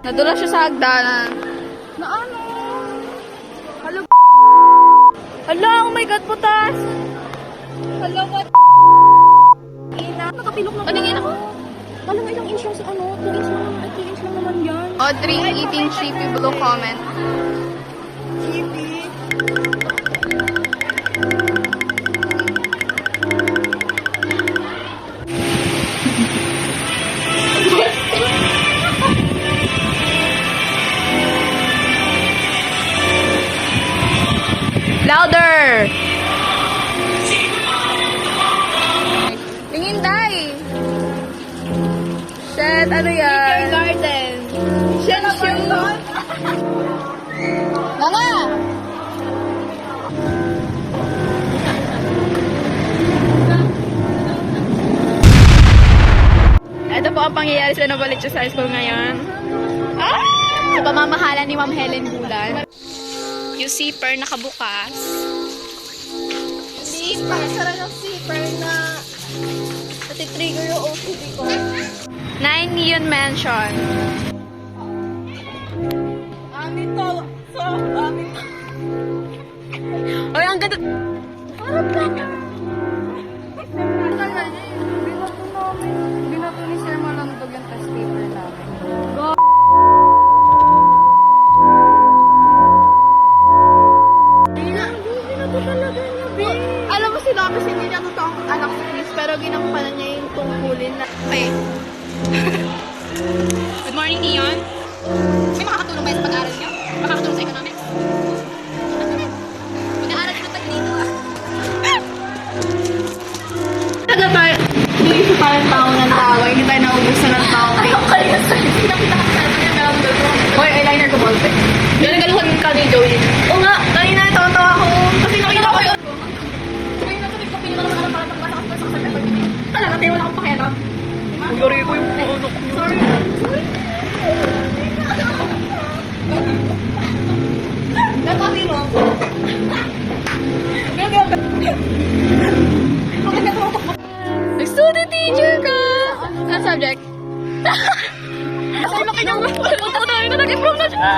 Nadula siya sa hagdanan. Na ano? Hello. Hala, oh my God, putas! Hala, what? Ina, nakapilok na. Paningin ako. Walang ilang inch yung sa ano, 2 inch lang naman, 3 inch lang naman yan. Audrey eating chippy below comment. Chippy? Louder! Tingin, Day! Shit, ano yan? Garden. Shit, shoot! Mama! Ito po ang pangyayari sa Novaliches High School ngayon. Sa pamamahala ni Ma'am Helen Bulan. Yung zipper nakabukas. Zipper, sara ng zipper na natitrigger yung OCD ko. 9 Neon Mansion. Amin to. So, amin to. Oy, ang ganda. Parang plaka. Binato ni Sir Malandog yung test paper namin. Alam mo sila kasi hindi niya totoong anak si Chris, pero ginampanan niya yung tungkulin na... Okay. Good morning, Neon. May makakatulong ba sa pag-aaral niyo? Makakatulong sa economics? Mag-aaral ka na tayo dito, ah. Taga tayo, hindi siya parang tao ng tao, hindi tayo naubusan ng tao. Kaya sa'yo, pinakita ka sa'yo niya meron doon. Hoy, eyeliner ko bolte. Yung nagaluhan ka ni Joey. Oo nga, kanina natawa ako. Kasi nakita ko yun. Talaga, tayo wala akong pakialam. Sorry ko yung ano ko. Sorry. Natabi mo. Student teacher ka! Ano subject? Kasi makinang Punta ko tayo na nag-improve na siya!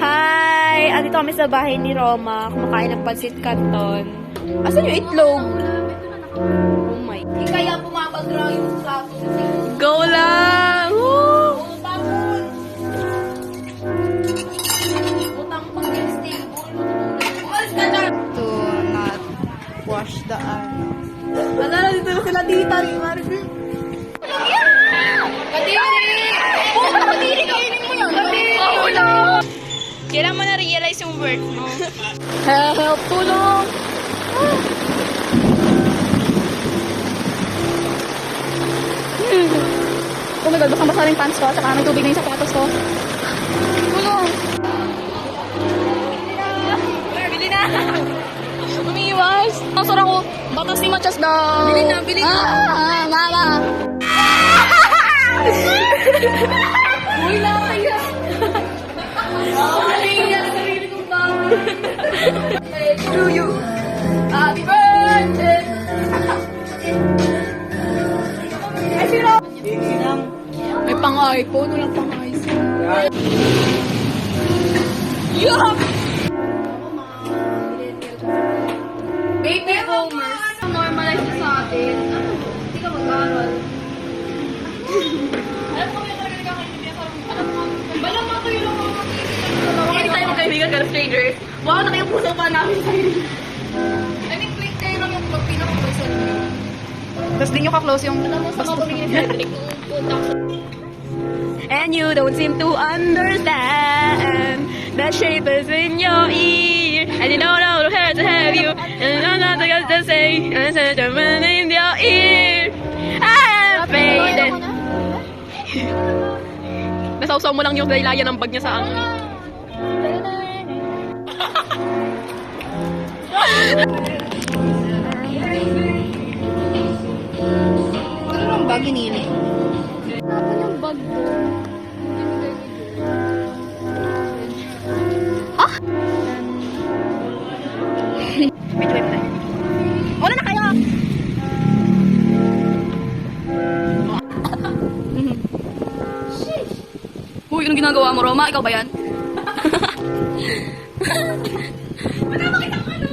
Hi! Andito kami sa bahay ni Roma. Kumakain ng pansit canton. Asan yung itlog? Oh my. Hindi kaya pumapagra yung plato. Go lang! Woo! Utang pang stable. Umalis ka na! To not wash the ano. Wala na dito sila tita rin, Marvin. Kadiri! Oo, nakadiri kainin mo yan. Oh no! Kailan mo na-realize yung worth mo? Help, tulong! Oh my God, basang-basa rin pants ko. Tsaka may tubig na yung sapatos ko. Tulong! Bili na! Umiiwas! Ang sarang ko, batas ni Machas daw. Bili na, bili na. Mama! Uy, nakakaya! Nakakaya sa sarili kong tao. To you. Happy birthday! Ay, sino? May pang-iPhone, walang pang-iPhone. Yuck! Baby boomers. Normalize na sa atin. Hindi ka mag-aral. Alam mo yung talaga kaibigan ka. Alam mo, balang mga kayo lang mga Hindi tayo magkaibigan ka, strangers. Wow, yung puso pa namin sa'yo. I mean, click kayo lang yung pinaka-person niyo. Tapos di nyo ka-close yung... Alam mo, sa mga pamilya ni Cedric, nung punta ko. And you don't seem to understand the shape is in your ear. And you don't know how to have you. And I'm not going to say, and it's in your ear. I am faded. Nasawsaw mo lang yung daylayan ng bag niya sa angin. Ano ang bag inili? Ano yung bag ko? Medyo wait tayo. Una na kayo! Uy, anong ginagawa mo, Roma? Ikaw ba yan? Wala makita ko ano!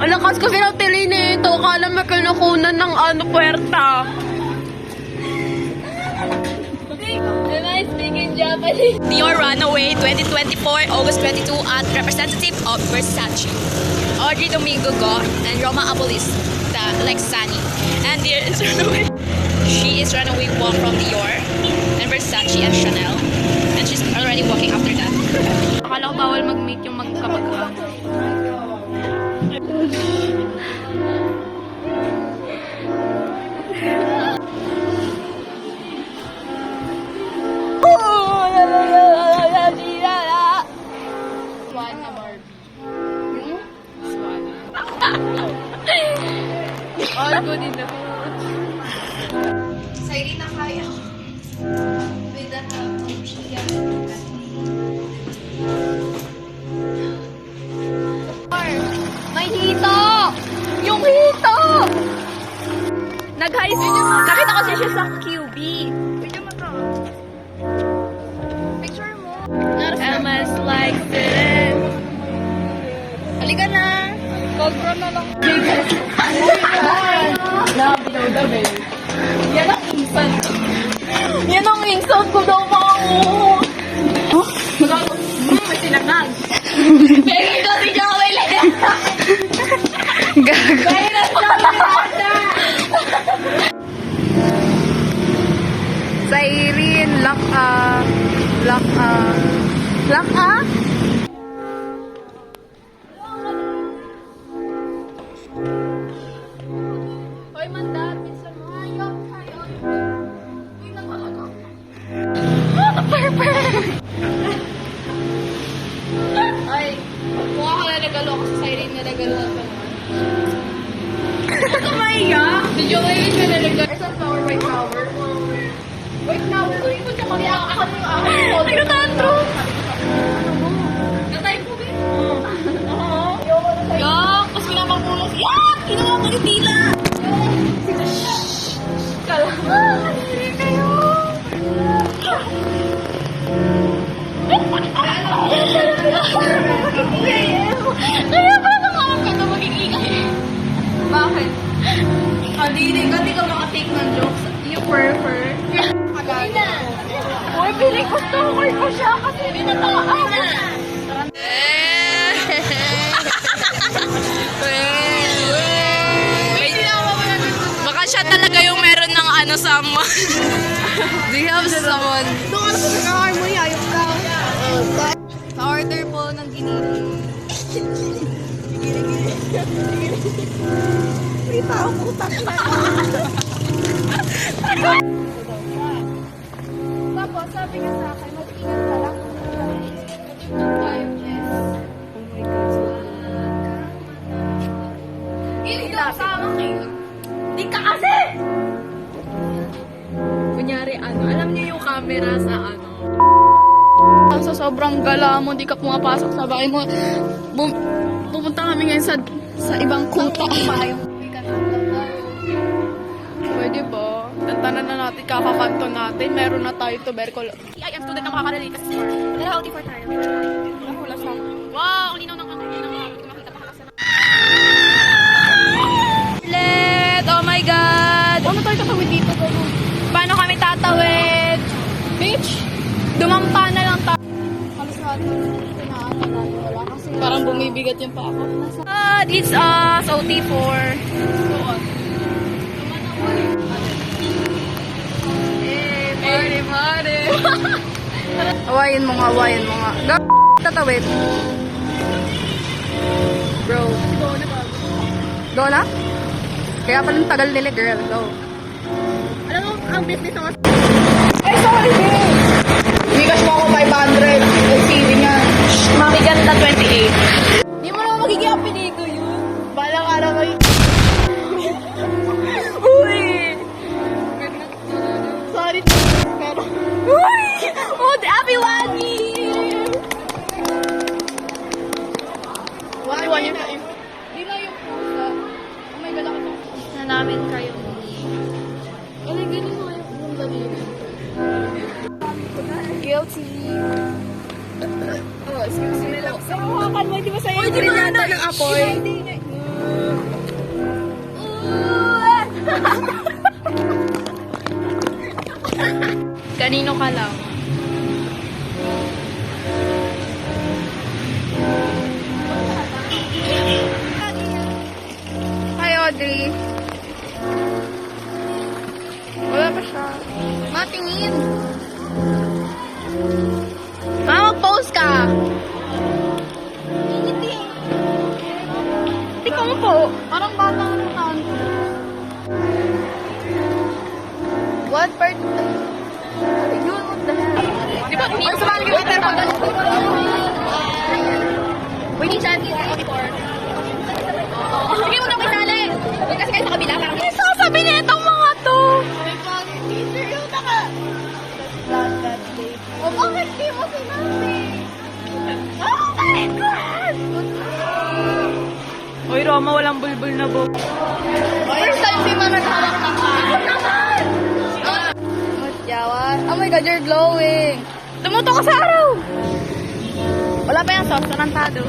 Ang lakas kasi ng tili nito. Kala mo kinukunan ng puwerta. Am I speaking Japanese? Dior Runaway 2024, August 22 at representative of Versace. Audrey Domingo Go and Roma Apolista Lexani. And Dior is Runaway. She is runaway walk from Dior and Versace and Chanel. And she's already walking after that. Akala ko bawal mag-meet yung magkapag-anak. Swan na Barbie. Swan. All good in the mood. Sa na kaya with the help of Shia. May hito! Yung hito! Nag-high school. Nakita ko siya sa QB. Video mo to. Picture mo. MS like this. Halika na. Cobra na lang. Yan ang insult. Yan ang insult ko daw mga mo. May sinangag. Pegi ko si Joey lang. Gago. Sa Irene, laka. Hoy, mandar, minsan mo. Ayaw, ayaw. Uy, nagpalaga. Ay, mukha ka na nagalo kasi sa Irene na nagalo ka naman. Ito maiyak. Si Joey ka na nagalo. There's a flower by flower. Wait, flower. Uy, ito siya kami. Ako yung ako. Nagtatantro. Natay po ba? Yak! Mas pinapagpulos. Yak! Ginawa ko yung tila! Kalaman! Hindi kayo! Kaya ba naman ka na magigingay? Bakit? Hindi ka makatake ng jokes. You prefer? Uy, pinikusto ko siya kasi binatawa. Baka siya talaga yung meron ng ano someone. Do you have someone? Doon ka sa nag-harmony, ayok ka. Order po ng giniling. May tao po takla. Tapos, sabi niya sa akin, mag-ingat ka lang. Hindi sa akin. Di ka kasi! Kunyari, alam niyo yung camera sa sa sobrang gala mo, di ka pumapasok sa bahay mo. Pupunta kami ngayon sa ibang kuta. Pwede ba? Tantanan na natin, kakakanto natin. Meron na tayo tuberculosis. I am student ng makakarelate kasi pero how different tayo. Wala sa... Wow, linaw ng ano, linaw ng makita pa kasi. Let! Oh my God! Ano tayo tatawid dito? Paano kami tatawid? Bitch! Dumampa na lang tayo. Halos natin pinaata tayo. Wala kasi... Parang bumibigat yung pa ako. It's us, OT4. Party! Awayin mo nga. Tatawid. Bro. Go na? Kaya palang tagal nila, girl. Go. Alam mo, ang business ng Eh, sorry, babe. Bigas mo ako 500. LCD niya. Makiganda 28. Hindi mo naman magiging apelido yun. Balang araw kayo. namin kayo ni... Ano, ganyan mo kayo kung daliri. Guilty. Oh, excuse me lang. Sa hawakan mo, di ba sa'yo? Di ba ano ng apoy? Kanino ka lang? Hi, Audrey. Wala pa siya. Matingin. Mag-post ka. Hindi ko mo po. Parang bata ang mukhaan ko. What part? Yun, what the hell? Di ba? Ang sumali ka Peter pag Wait, chat. Sige mo na kisali. Huwag kasi kayo sa kabila. Parang sasabi na itong mga to. Oh, bakit di mo sinabi? Oh my God! Uy, Roma, walang bulbul na bo. First time si Mama naghawak ng naman! Yawa. Oh my God, you're glowing. Tumuto ka sa araw. Wala pa yung sauce, tarantado.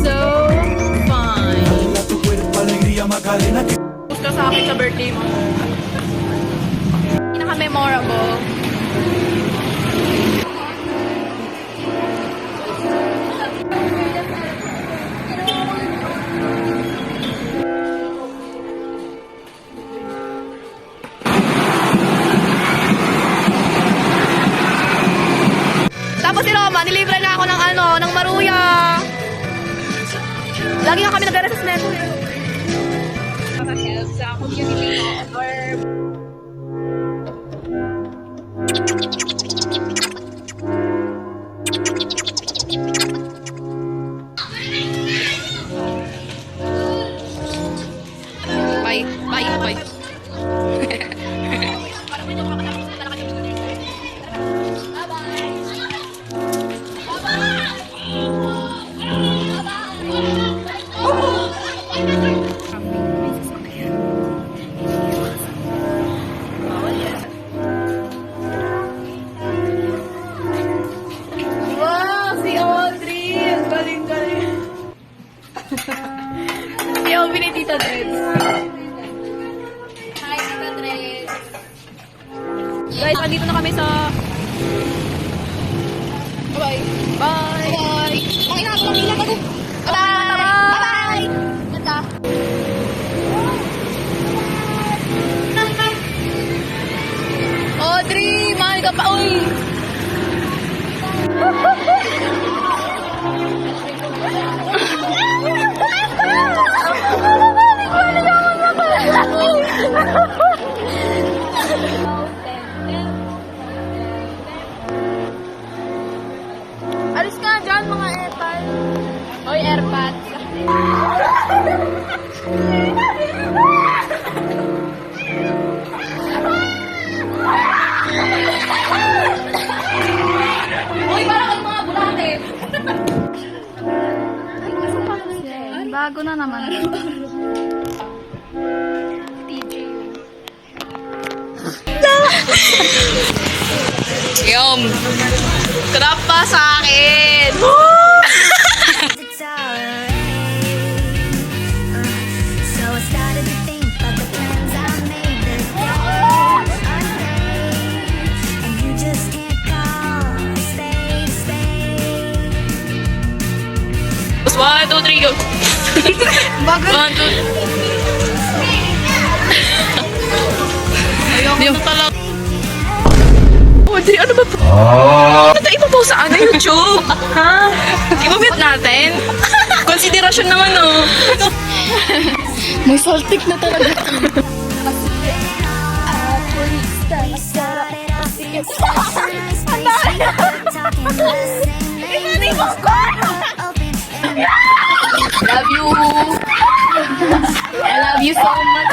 So fine. Gusto sa akin sa birthday mo. Pinaka-memorable. Tapos si Roma, nilibre na ako ng ng maruya. Lagi nga kami nag-assessment. Help sa community or Bye. Bye. Bye. Wow, si Audrey! Ang galing-galing. Si Audrey ni Tita Dreads. Hi, Tita Dreads. guys, andito na kami sa Bye. bye. Bye. Ang ina ko lang ilang ako. Bye. Bye. Ganda. Audrey, mahal ka pa. Uy. Alis ka dyan, mga airpads. Oy, airpads. Uy, parang kayo mga bulate. Bago na naman. Yum. Crap pa sa akin. It's alright. So I started to think about the plans I made this day. And you just can't call a spade a spade. 1, 2, 3, go. Bago. 1, 2. Ayoko na talaga. Audrey, ano ba po? Ito ipapost sa YouTube? Ha? Ipamute natin? Konsiderasyon naman, oh. May saltik na talaga. Love you. I love you so much.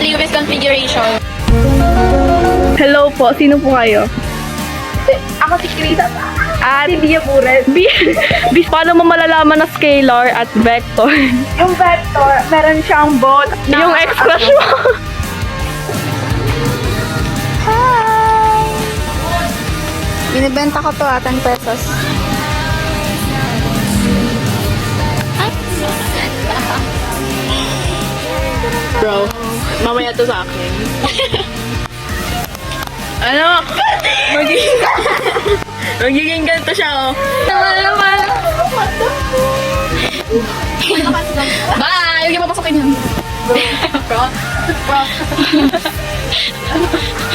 Lewis configuration. Hello po, sino po kayo? Ako si Krita. At si Bia Bures. Paano mo malalaman na scalar at vector? Yung vector, meron siyang both. Yung ex-crush mo. Hi! Binibenta ko to 10 pesos. Bro, mamaya to sa akin. Ano? Magiging ganito siya, oh. Bye! Huwag niyo papasokin yun. Bro.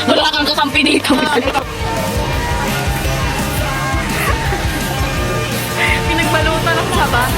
Wala kang kakampi dito. Pinagbalutan ang saba.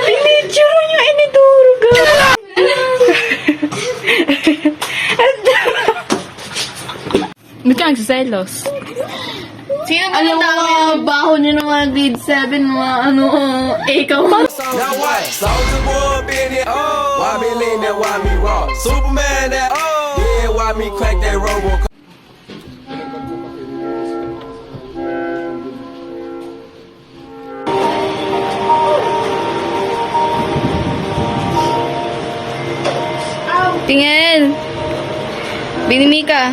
Pinitsura niyo, inidurog. Ba't ka nagsiselos? Sino ba Alam mo mga baho niyo ng mga grade 7, mga ano, ikaw. Now what? Soldier boy been it. Oh. Why me lean that? Why me raw? Superman that. Oh. Yeah, why me crack that robo? Tingin. Binimi ka.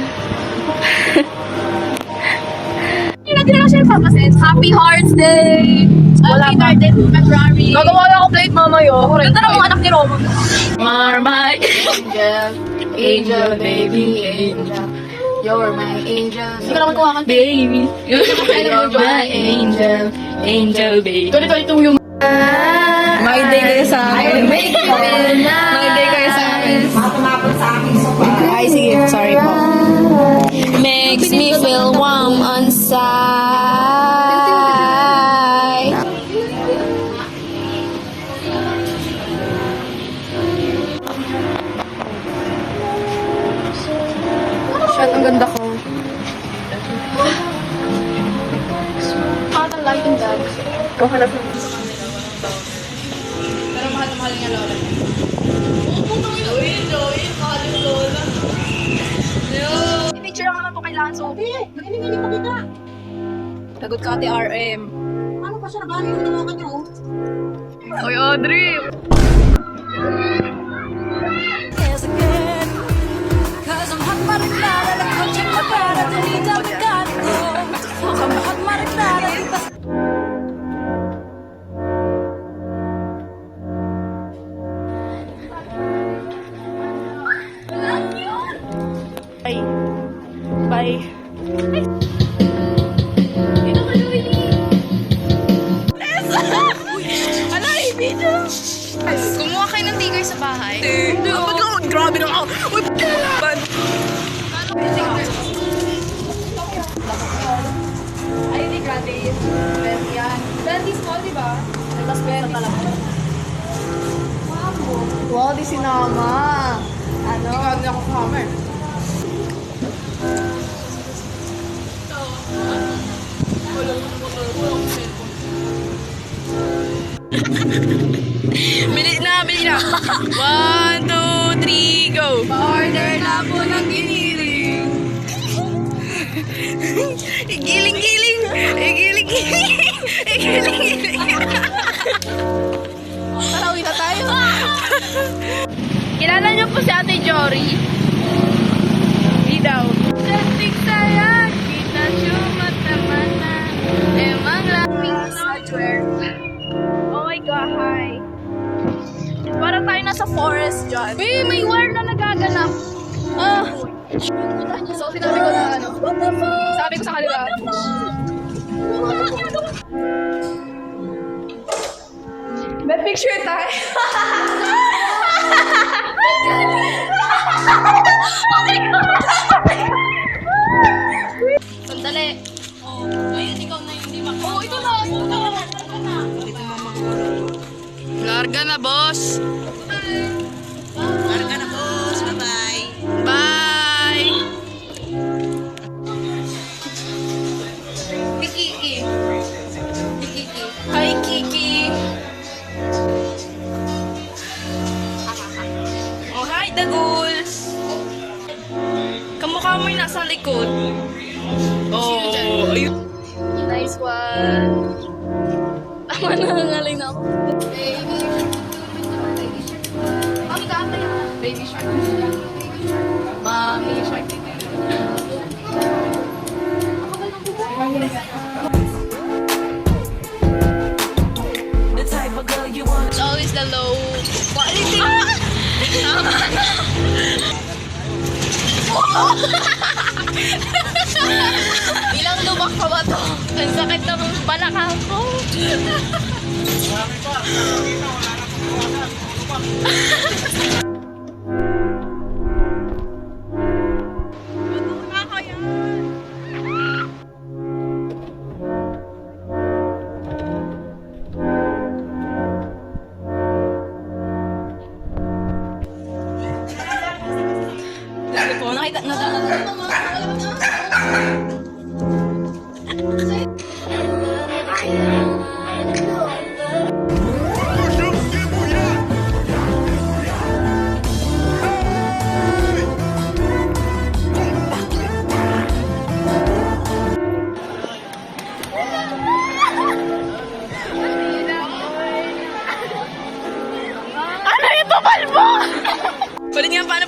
Hindi na siya papasin. Happy Hearts Day! Wala pa. February. Gagawa lang ako plate mamayo. Ganda ng mga anak ni Roman. You're my angel, angel, baby, angel. You're my angel. Hindi ko naman kuha Baby, you're my angel, angel, baby. 2022 yung... My day kayo sa akin. My day kayo sa akin. Ay, sige. Sorry po. Makes me feel warm inside. Shit, ang ganda ko. Parang lighting dad. Ikaw ka na sa... Pero mahal na mahal niya Lola. I-picture lang naman po kailangan so. Hindi mo kita. Tagot ka ate RM. Ano pa siya nabali yung hinawakan niyo? Oy, Audrey! Bye. Bye. Kumuha kayo ng tigay sa bahay. Grabe na ako. Uy, ban. Ay, hindi gratis. Pero yan. Dati small, di ba? Tapos meron talaga. Wow, di sinama. Ano? Hindi ako hammer. Bili na. 1, 2, 3, go! Order na po ng giniling. Igiling-giling! Igiling-giling! Igiling-giling! Tarawi na tayo. Kilala niyo po si Ate Jory? Di daw. Cantik sayang, kita mata-mata. Emang laming Hardware. Oh my God, hi. Para tayo nasa forest dyan. May war na nagaganap. So, sinabi ko na ano. What the fuck? Sabi ko sa kanila. May picture tayo. Oh my God! mo yung nasa likod. Oh, ayun. Nice one. Tama na, nangalay na ako. Baby shark. Mami, kaapa yan. Baby shark. Mami shark. It's always the low quality. Ilang lubak pa ba to? Ang sakit ng balakang ko. Ko nakita na Ano ito, balbo? Ulit nga, paano?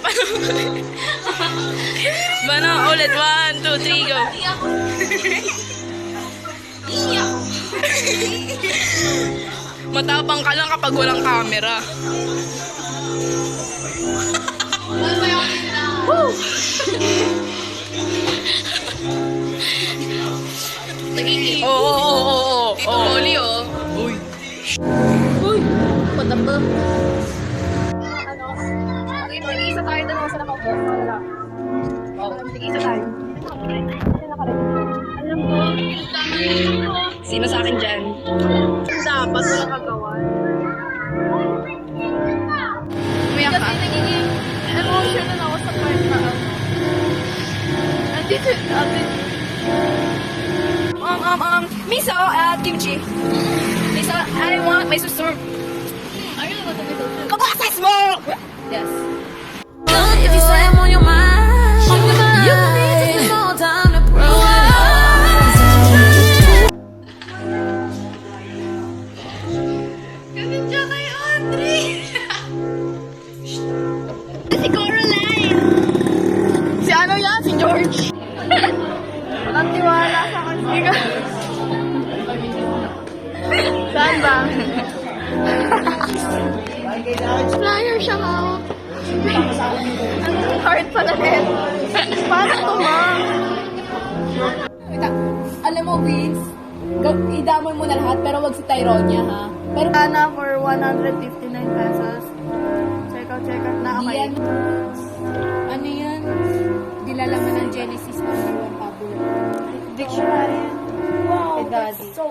Paano? Ulit, 1, 2, 3, go. Matapang ka lang kapag walang camera. Nagiging. Oo. Tito Molly, oh. Uy. Uy! Patapa. Ano? Tig-isa tayo doon sa nakaupo. Tig-isa tayo. Alam ko. Sino sa akin dyan? Dapat walang kagawan. Umiyak ka. Kasi nagiging emotional ako sa part na nandito natin. Miso at kimchi. Miso, I want my sister. Are you going to be the Kabasas mo! Yes. If you say I'm on your mind, you need to spend more time to prove Ganun siya kay Audrey. Si Coraline. Si ano yan? Si George. Walang tiwala sa kanya. Saan ba? Flyer siya ha. Ang hard pala din. Paano to ma? Alam mo, Vince, idamon mo na lahat, pero wag si Tyronia, ha? Pero Sana for 159 pesos. Check out na. di Okay. yan, ano yan? Dilalaman ng Genesis ng One Pablo. Dictionary. Wow, Kay Daddy. so...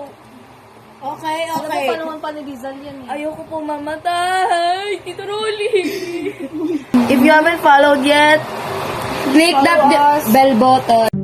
Okay. Alam mo pa naman pa ni Rizal yan eh. Ayoko po mamatay, Tito Rolly. If you haven't followed yet, Click that bell button.